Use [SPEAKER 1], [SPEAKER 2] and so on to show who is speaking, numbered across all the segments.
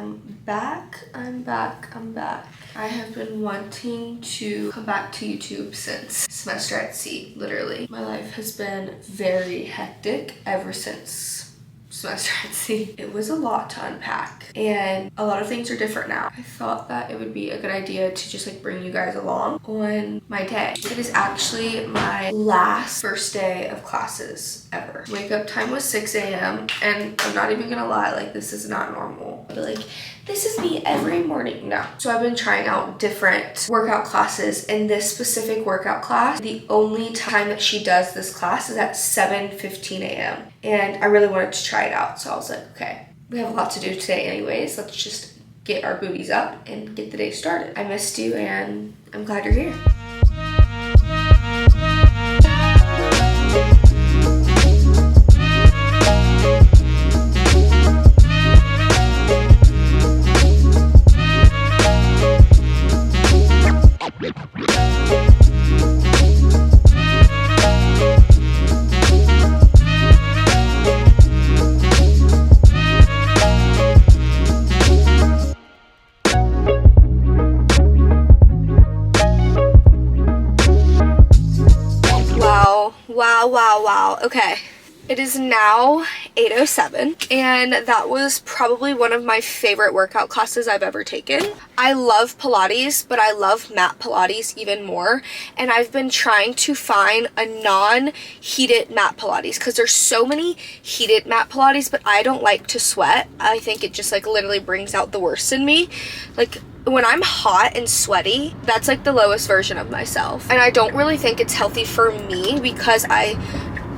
[SPEAKER 1] I'm back. I have been wanting to come back to YouTube since semester at sea, literally. My life has been very hectic ever since semester at sea. It was a lot to unpack and a lot of things are different now. I thought that it would be a good idea to just like bring you guys along on my day. It is actually my first day of classes ever. Wake up time was 6 a.m. and I'm not even gonna lie, like this is not normal. But like, this is me every morning now. So I've been trying out different workout classes, and this specific workout class, the only time that she does this class is at 7:15 a.m. And I really wanted to try it out. So I was like, okay, we have a lot to do today anyways. Let's just get our booties up and get the day started. I missed you and I'm glad you're here. Wow. Okay. It is now 8:07 and that was probably one of my favorite workout classes I've ever taken. I love Pilates, but I love mat Pilates even more. And I've been trying to find a non-heated mat Pilates because there's so many heated mat Pilates, but I don't like to sweat. I think it just like literally brings out the worst in me. Like when I'm hot and sweaty, that's like the lowest version of myself. And I don't really think it's healthy for me because I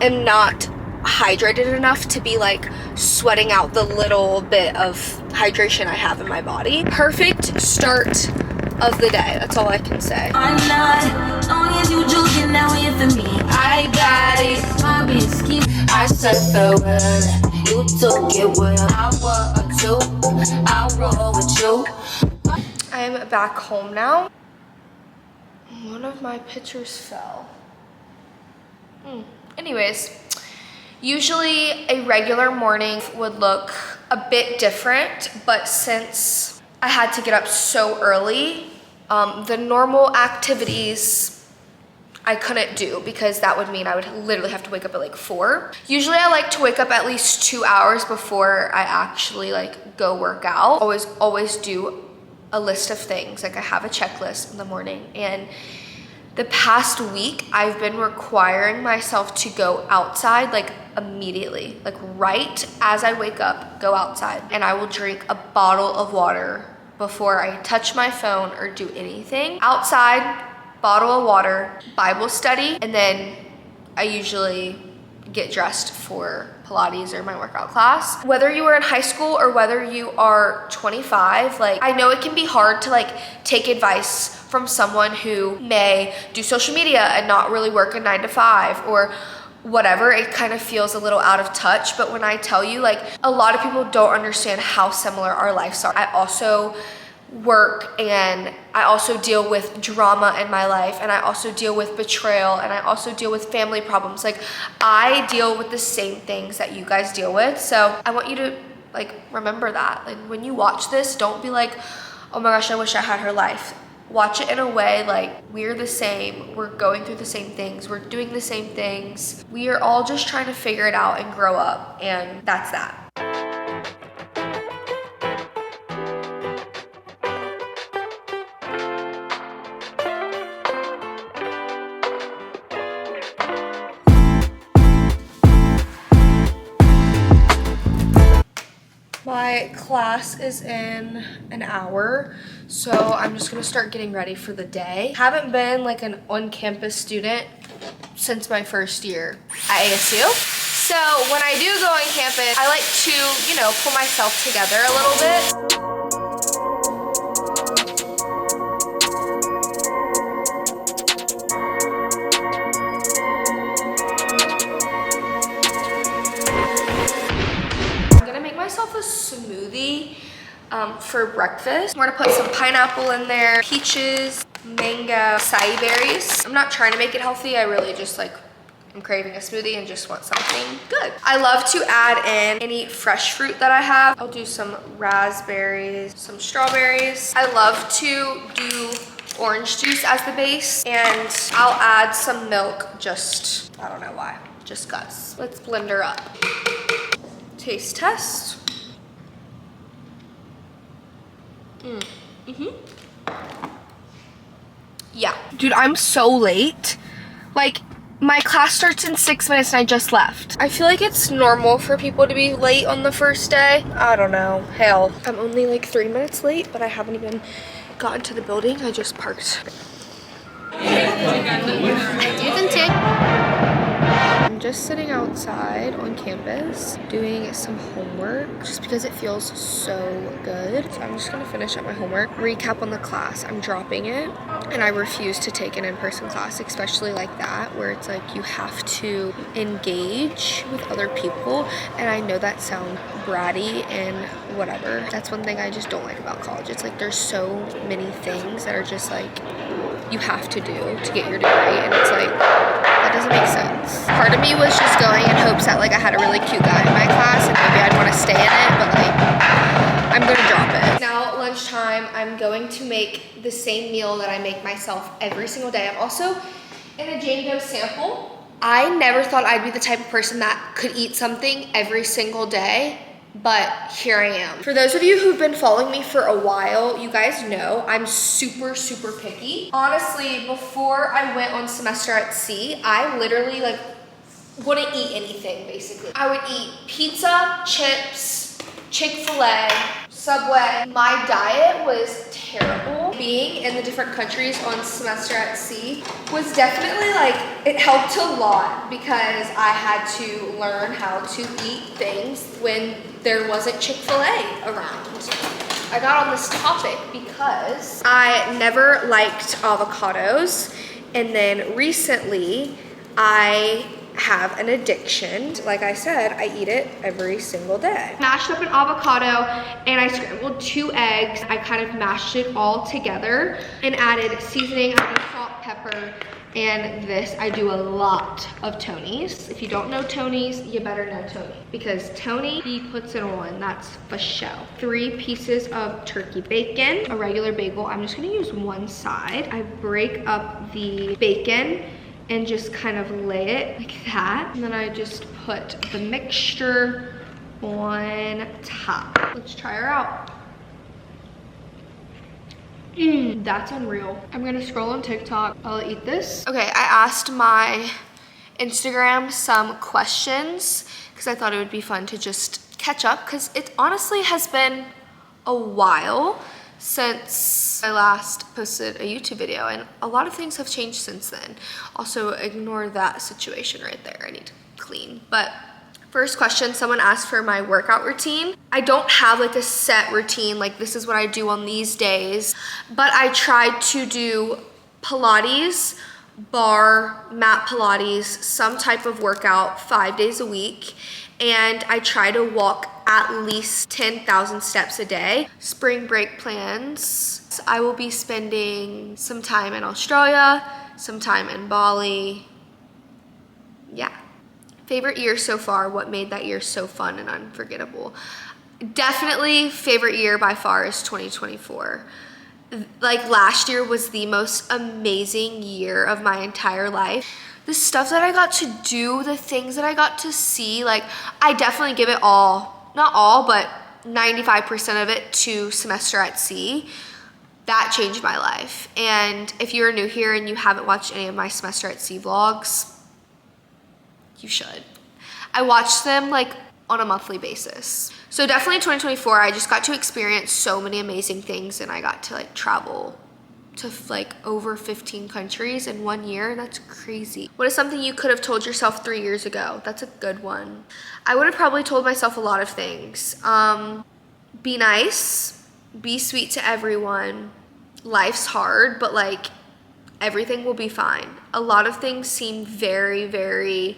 [SPEAKER 1] am not hydrated enough to be like sweating out the little bit of hydration I have in my body. Perfect start of the day. That's all I can say. I'm not, long as you joking now here for me. I got it. My biscuit. I said farewell. You took it well. I want to. I'll roll with you. I'm back home now. One of my pictures fell. Anyways, usually a regular morning would look a bit different, but since I had to get up so early, the normal activities I couldn't do because that would mean I would literally have to wake up at like 4. Usually I like to wake up at least 2 hours before I actually like go work out. Always do a list of things. Like I have a checklist in the morning, and the past week I've been requiring myself to go outside like immediately, like right as I wake up, go outside, and I will drink a bottle of water before I touch my phone or do anything. Outside, bottle of water, Bible study, and then I usually get dressed for Pilates or my workout class. Whether you are in high school or whether you are 25, like I know it can be hard to like take advice from someone who may do social media and not really work a 9 to 5 or whatever. It kind of feels a little out of touch, but when I tell you, like a lot of people don't understand how similar our lives are. I also work and I also deal with drama in my life, and I also deal with betrayal, and I also deal with family problems. Like I deal with the same things that you guys deal with. So I want you to like remember that. Like when you watch this, don't be like, oh my gosh, I wish I had her life. Watch it in a way like we're the same, we're going through the same things, we're doing the same things. We are all just trying to figure it out and grow up, and that's that. My class is in an hour, so I'm just gonna start getting ready for the day. Haven't been like an on-campus student since my first year at ASU. So when I do go on campus, I like to, you know, pull myself together a little bit. Myself a smoothie for breakfast. I'm gonna put some pineapple in there, peaches, mango, acai berries. I'm not trying to make it healthy. I really just like I'm craving a smoothie and just want something good. I love to add in any fresh fruit that I have. I'll do some raspberries, some strawberries. I love to do orange juice as the base, and I'll add some milk, just, I don't know why, just 'cause. Let's blend her up. Taste test. Yeah. Dude, I'm so late. Like, my class starts in 6 minutes and I just left. I feel like it's normal for people to be late on the first day. I don't know. Hell. I'm only like 3 minutes late, but I haven't even gotten to the building. I just parked. I'm just sitting outside on campus doing some homework just because it feels so good. So I'm just gonna finish up my homework, recap on the class. I'm dropping it, and I refuse to take an in-person class, especially like that, where it's like you have to engage with other people. And I know that sounds bratty and whatever. That's one thing I just don't like about college. It's like there's so many things that are just like you have to do to get your degree, and it's like, that doesn't make sense. Part of me was just going in hopes that like I had a really cute guy in my class and maybe I'd want to stay in it, but like I'm gonna drop it. Now lunchtime, I'm going to make the same meal that I make myself every single day. I'm also in a Jane Doe sample. I never thought I'd be the type of person that could eat something every single day, but here I am. For those of you who've been following me for a while, you guys know I'm super, super picky. Honestly, before I went on semester at sea, I literally like wouldn't eat anything basically. I would eat pizza, chips, Chick-fil-A, Subway. My diet was terrible. Being in the different countries on semester at sea was definitely like, it helped a lot because I had to learn how to eat things when there wasn't Chick-fil-A around. I got on this topic because I never liked avocados, and then recently I have an addiction. Like I said, I eat it every single day. Mashed up an avocado and I scrambled 2 eggs. I kind of mashed it all together and added seasoning. I do salt, pepper, and this. I do a lot of Tony's. If you don't know Tony's, you better know Tony, because Tony, he puts it on, that's for show. 3 pieces of turkey bacon, a regular bagel. I'm just gonna use one side. I break up the bacon and just kind of lay it like that. And then I just put the mixture on top. Let's try her out. That's unreal. I'm gonna scroll on TikTok. I'll eat this. Okay, I asked my Instagram some questions because I thought it would be fun to just catch up, because it honestly has been a while since I last posted a YouTube video, and a lot of things have changed since then. Also, ignore that situation right there. I need to clean. But first question, someone asked for my workout routine. I don't have like a set routine, like this is what I do on these days, but I tried to do Pilates, bar, mat Pilates, some type of workout 5 days a week. And I try to walk at least 10,000 steps a day. Spring break plans. I will be spending some time in Australia, some time in Bali. Yeah. Favorite year so far, what made that year so fun and unforgettable? Definitely favorite year by far is 2024. Like last year was the most amazing year of my entire life. The stuff that I got to do, the things that I got to see, like I definitely give it all, not all, but 95% of it to semester at sea. That changed my life. And if you're new here and you haven't watched any of my semester at sea vlogs, you should. I watch them like on a monthly basis. So definitely 2024, I just got to experience so many amazing things, and I got to like travel to like over 15 countries in 1 year. That's crazy. What is something you could have told yourself 3 years ago? That's a good one. I would have probably told myself a lot of things. Be nice, be sweet to everyone. Life's hard, but like everything will be fine. A lot of things seem very, very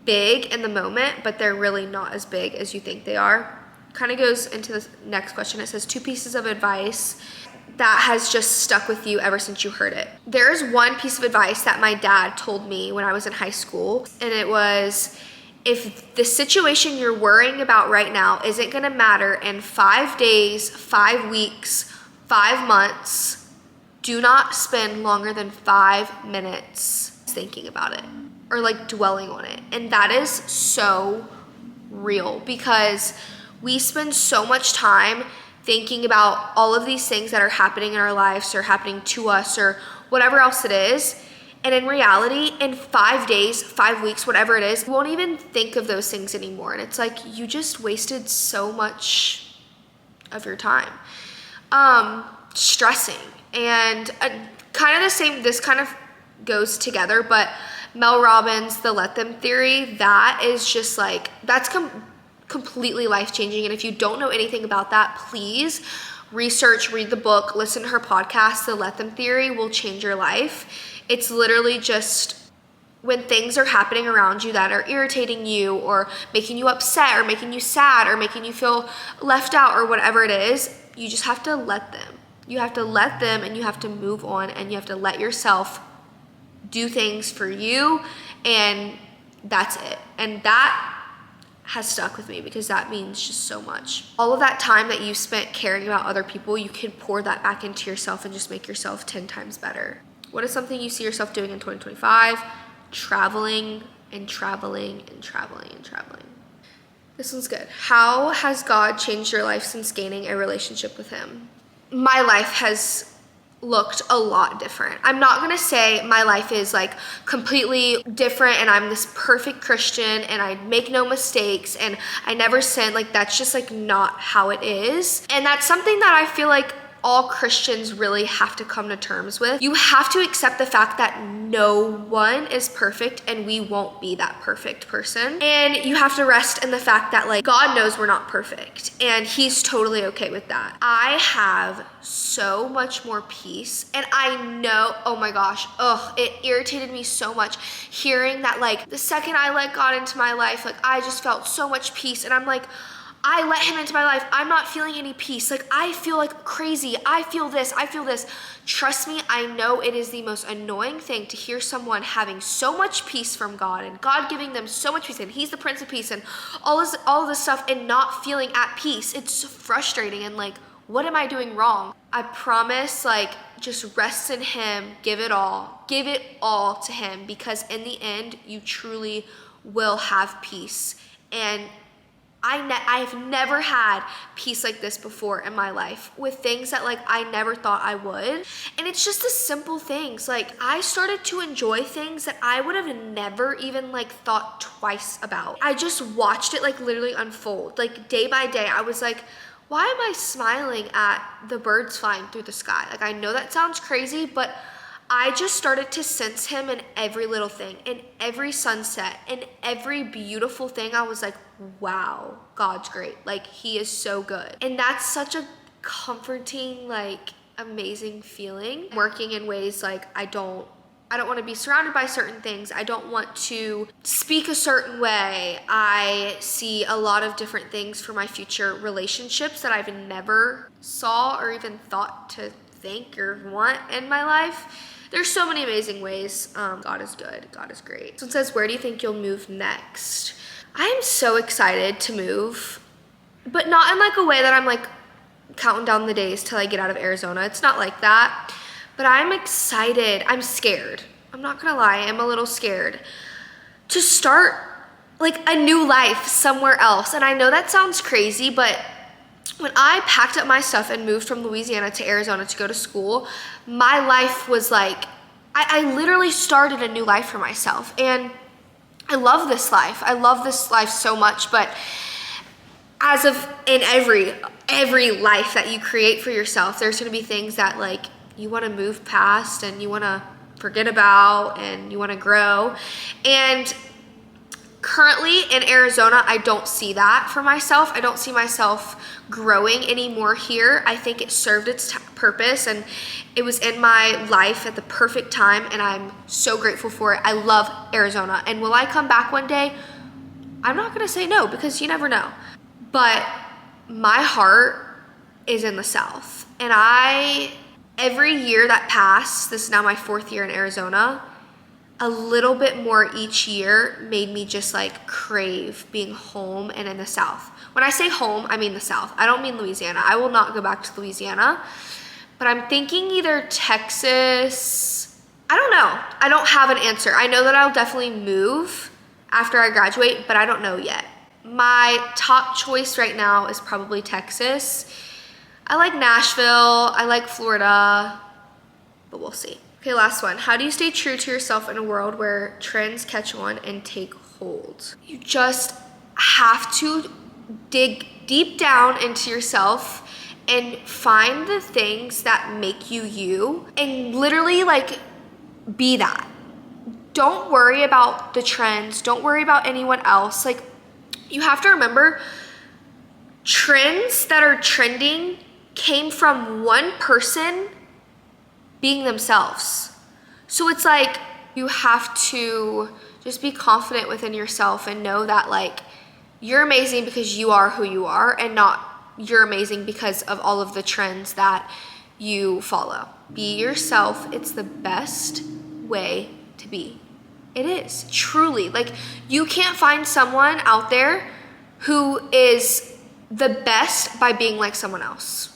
[SPEAKER 1] big in the moment, but they're really not as big as you think they are. Kind of goes into the next question. It says 2 pieces of advice. that has just stuck with you ever since you heard it? There's one piece of advice that my dad told me when I was in high school, and it was, if the situation you're worrying about right now isn't gonna matter in 5 days, 5 weeks, 5 months, do not spend longer than 5 minutes thinking about it or like dwelling on it. And that is so real, because we spend so much time thinking about all of these things that are happening in our lives or happening to us or whatever else it is. And in reality, in 5 days, 5 weeks, whatever it is, you won't even think of those things anymore. And it's like, you just wasted so much of your time stressing. And kind of the same, this kind of goes together, but Mel Robbins, the let them theory, that is just like, that's completely life-changing. And if you don't know anything about that, please research, read the book, listen to her podcast. The let them theory will change your life. It's literally just, when things are happening around you that are irritating you or making you upset or making you sad or making you feel left out or whatever it is, you just have to let them. You have to let them, and you have to move on, and you have to let yourself do things for you, and that's it. And that has stuck with me because that means just so much. All of that time that you spent caring about other people, you can pour that back into yourself and just make yourself 10 times better. What is something you see yourself doing in 2025? Traveling and traveling and traveling and traveling. This one's good. How has God changed your life since gaining a relationship with him? My life has looked a lot different. I'm not gonna say my life is like completely different and I'm this perfect Christian and I make no mistakes and I never sin. Like, that's just like not how it is. And that's something that I feel like all Christians really have to come to terms with. You have to accept the fact that no one is perfect and we won't be that perfect person. And you have to rest in the fact that like God knows we're not perfect and he's totally okay with that. I have so much more peace, and I know, oh my gosh, it irritated me so much hearing that like the second I let God into my life, like I just felt so much peace, and I'm like, I let him into my life, I'm not feeling any peace. Like, I feel like crazy. I feel this. Trust me, I know it is the most annoying thing to hear someone having so much peace from God and God giving them so much peace and he's the Prince of Peace and all of this stuff and not feeling at peace. It's so frustrating and like, what am I doing wrong? I promise, like, just rest in him, give it all to him, because in the end, you truly will have peace. And I've never had peace like this before in my life with things that like I never thought I would. And it's just the simple things. Like, I started to enjoy things that I would have never even like thought twice about. I just watched it like literally unfold. Like, day by day, I was like, why am I smiling at the birds flying through the sky? Like, I know that sounds crazy, but I just started to sense him in every little thing, in every sunset, in every beautiful thing. I was like, wow, God's great. Like, he is so good. And that's such a comforting, like, amazing feeling. Working in ways like I don't want to be surrounded by certain things. I don't want to speak a certain way. I see a lot of different things for my future relationships that I've never saw or even thought to think or want in my life. There's so many amazing ways. God is good. God is great. So it says, where do you think you'll move next? I am so excited to move, but not in like a way that I'm like counting down the days till I get out of Arizona. It's not like that, but I'm excited. I'm scared. I'm not gonna lie. I'm a little scared to start like a new life somewhere else. And I know that sounds crazy, but when I packed up my stuff and moved from Louisiana to Arizona to go to school, my life was like, I literally started a new life for myself. And I love this life. I love this life so much. But as of in every life that you create for yourself, there's gonna be things that like you wanna move past and you wanna forget about and you wanna grow. And currently in Arizona, I don't see that for myself. I don't see myself growing anymore here. I think it served its purpose and it was in my life at the perfect time, and I'm so grateful for it. I love Arizona. And will I come back one day? I'm not gonna say no, because you never know. But my heart is in the South, and I every year that passed, this is now my 4th year in Arizona, a little bit more each year made me just like crave being home and in the South. When I say home, I mean the South. I don't mean Louisiana. I will not go back to Louisiana, but I'm thinking either Texas. I don't know. I don't have an answer. I know that I'll definitely move after I graduate, but I don't know yet. My top choice right now is probably Texas. I like Nashville, I like Florida, but we'll see. Okay, last one. How do you stay true to yourself in a world where trends catch on and take hold? You just have to dig deep down into yourself and find the things that make you you and literally like be that. Don't worry about the trends. Don't worry about anyone else. Like, you have to remember, trends that are trending came from one person being themselves. So it's like, you have to just be confident within yourself and know that like, you're amazing because you are who you are, and not you're amazing because of all of the trends that you follow. Be yourself. It's the best way to be. It is, truly. Like, you can't find someone out there who is the best by being like someone else.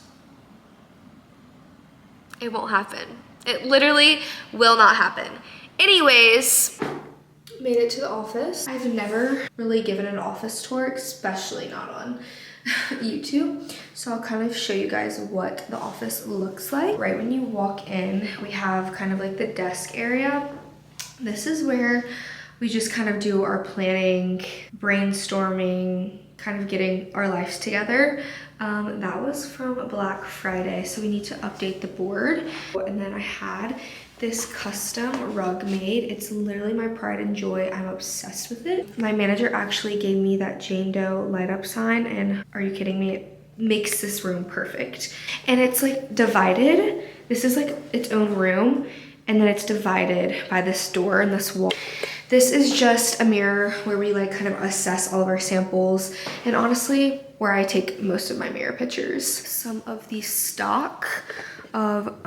[SPEAKER 1] It won't happen. It literally will not happen. Anyways, made it to the office. I've never really given an office tour, especially not on YouTube. So I'll kind of show you guys what the office looks like. Right when you walk in, we have kind of like the desk area. This is where we just kind of do our planning, brainstorming, kind of getting our lives together. That was from Black Friday, so we need to update the board. And then I had this custom rug made. It's literally my pride and joy. I'm obsessed with it. My manager actually gave me that Jane Doe light up sign, and are you kidding me? It makes this room perfect. And it's like divided. This is like its own room, and then it's divided by this door and this wall. This is just a mirror where we like kind of assess all of our samples, and honestly, where I take most of my mirror pictures. Some of the stock of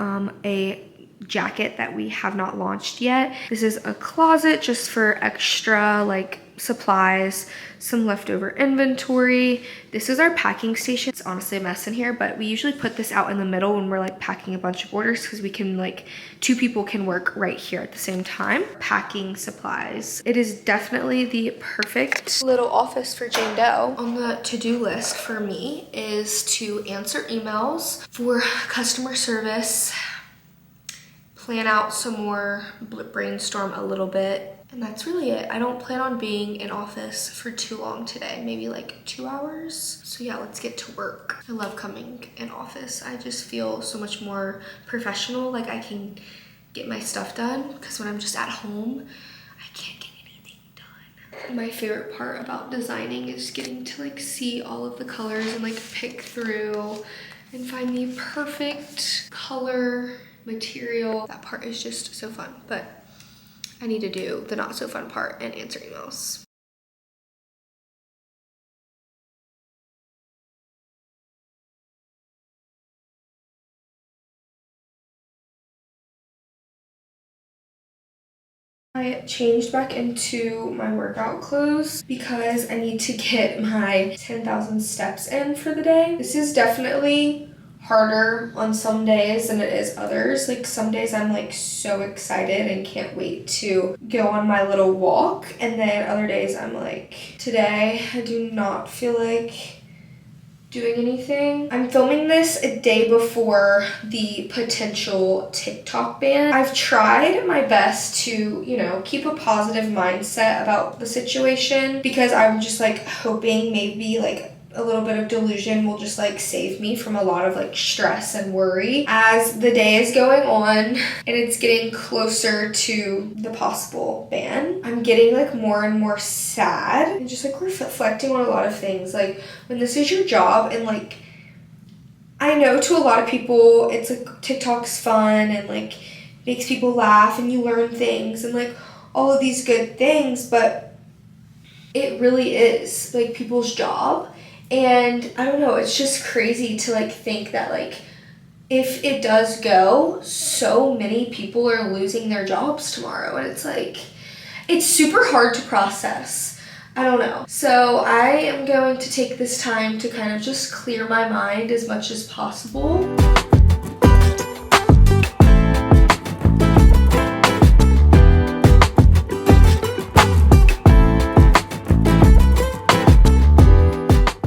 [SPEAKER 1] a jacket that we have not launched yet. This is a closet just for extra like supplies, some leftover inventory. This is our packing station. It's honestly a mess in here, but we usually put this out in the middle when we're like packing a bunch of orders, because we can like, 2 people can work right here at the same time. Packing supplies. It is definitely the perfect little office for Jane Doe. On the to-do list for me is to answer emails for customer service, plan out some more, brainstorm a little bit, and that's really it. I don't plan on being in office for too long today, maybe like 2 hours. So yeah, let's get to work. I love coming in office. I just feel so much more professional, like I can get my stuff done, because when I'm just at home, I can't get anything done. My favorite part about designing is getting to like see all of the colors and like pick through and find the perfect color, material. That part is just so fun, but I need to do the not so fun part and answer emails. I changed back into my workout clothes because I need to get my 10,000 steps in for the day. This is definitely harder on some days than it is others. Like some days I'm like so excited and can't wait to go on my little walk, and then other days I'm like, today I do not feel like doing anything. I'm filming this a day before the potential TikTok ban. I've tried my best to, you know, keep a positive mindset about the situation, because I'm just like hoping maybe like a little bit of delusion will just like save me from a lot of like stress and worry as the day is going on and it's getting closer to the possible ban. I'm getting like more and more sad and just like reflecting on a lot of things. Like when this is your job, and like I know to a lot of people it's like TikTok's fun and like makes people laugh and you learn things and like all of these good things, but it really is like people's job. And I don't know, it's just crazy to like think that like if it does go, so many people are losing their jobs tomorrow, and it's like, it's super hard to process. I don't know. So I am going to take this time to kind of just clear my mind as much as possible.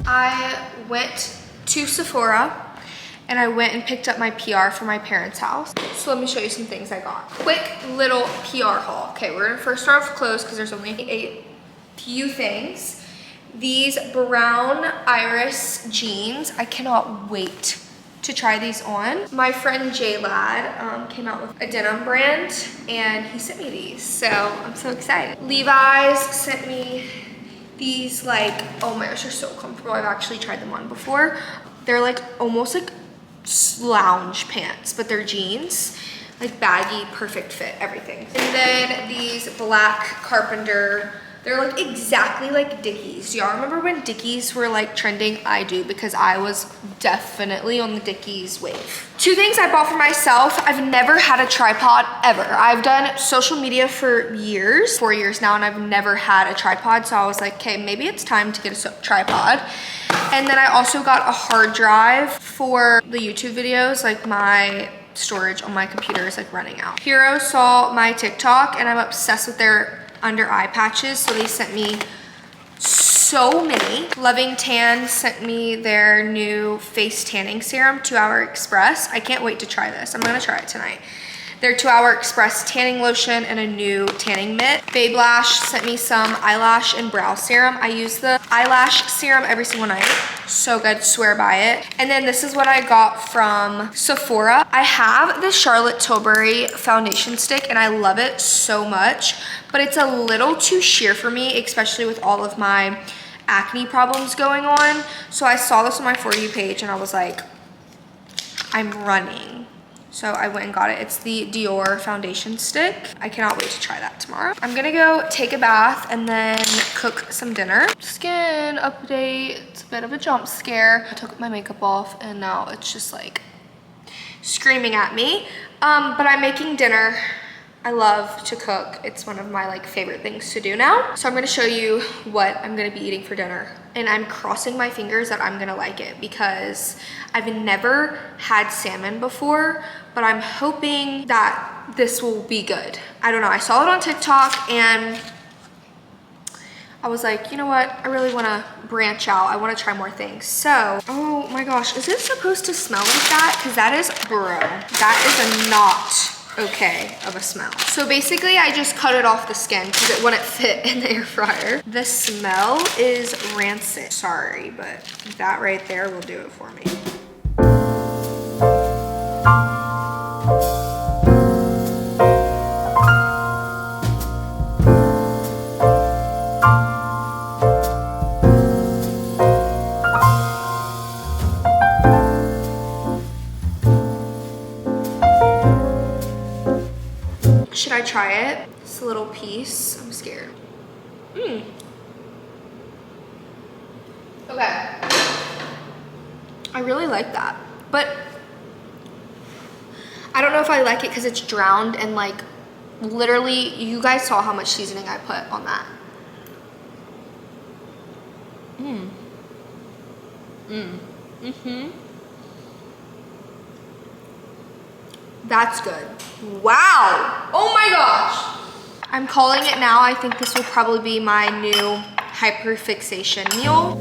[SPEAKER 1] I went to Sephora and I went and picked up my PR for my parents' house. So let me show you some things I got. Quick little PR haul. Okay, we're gonna first start off with clothes because there's only a few things. These brown iris jeans, I cannot wait to try these on. My friend yallll came out with a denim brand and he sent me these, so I'm so excited. Levi's sent me these, like, oh my gosh, they're so comfortable. I've actually tried them on before. They're like almost like lounge pants, but they're jeans, like baggy, perfect fit, everything. And then these black Carpenter, they're like exactly like Dickies. Do y'all remember when Dickies were like trending? I do, because I was definitely on the Dickies wave. Two things I bought for myself. I've never had a tripod ever. I've done social media for years, 4 years now, and I've never had a tripod. So I was like, okay, maybe it's time to get a tripod. And then I also got a hard drive for the YouTube videos. Like, my storage on my computer is like running out. Hero saw my TikTok and I'm obsessed with their under eye patches, so they sent me so many. Loving Tan sent me their new face tanning serum, 2 Hour Express. I can't wait to try this. I'm gonna try it tonight. Their 2 Hour Express tanning lotion and a new tanning mitt. Babe Lash sent me some eyelash and brow serum. I use the eyelash serum every single night. So good, swear by it. And then this is what I got from Sephora. I have the Charlotte Tilbury foundation stick and I love it so much, but it's a little too sheer for me, especially with all of my acne problems going on. So I saw this on my For You page and I was like, I'm running. So I went and got it. It's the Dior foundation stick. I cannot wait to try that tomorrow. I'm gonna go take a bath and then cook some dinner. Skin update, it's a bit of a jump scare. I took my makeup off and now it's just like screaming at me. But I'm making dinner. I love to cook. It's one of my like favorite things to do now. So I'm gonna show you what I'm gonna be eating for dinner. And I'm crossing my fingers that I'm gonna like it because I've never had salmon before, but I'm hoping that this will be good. I don't know, I saw it on TikTok and I was like, you know what? I really wanna branch out. I wanna try more things. So, oh my gosh, is it supposed to smell like that? Cause that is, bro, that is a not okay of a smell. So basically I just cut it off the skin because it wouldn't fit in the air fryer. The smell is rancid. Sorry, but that right there will do it for me. Should I try it? It's a little piece. I'm scared. Okay. I really like that. But I don't know if I like it because it's drowned and like literally you guys saw how much seasoning I put on that. That's good. Wow. Oh my gosh. I'm calling it now. I think this will probably be my new hyperfixation meal.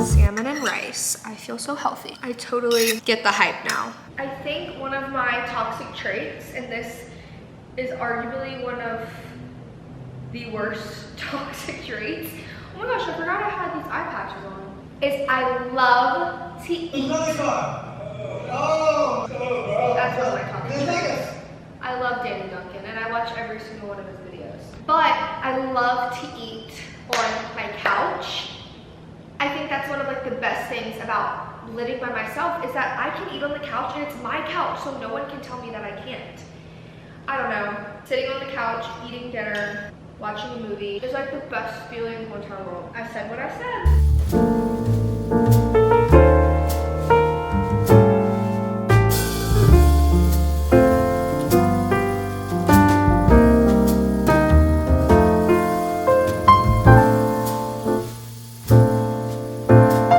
[SPEAKER 1] Salmon and rice. I feel so healthy. I totally get the hype now. I think one of my toxic traits, and this is arguably one of the worst toxic traits. Oh my gosh, I forgot I had these eye patches on. Is I love to eat. That's one of my toxic traits. I love Danny Duncan and I watch every single one of his videos. But I love to eat on my couch. I think that's one of like the best things about living by myself is that I can eat on the couch and it's my couch, so no one can tell me that I can't. I don't know, sitting on the couch, eating dinner, watching a movie is like the best feeling in the entire world. I said what I said.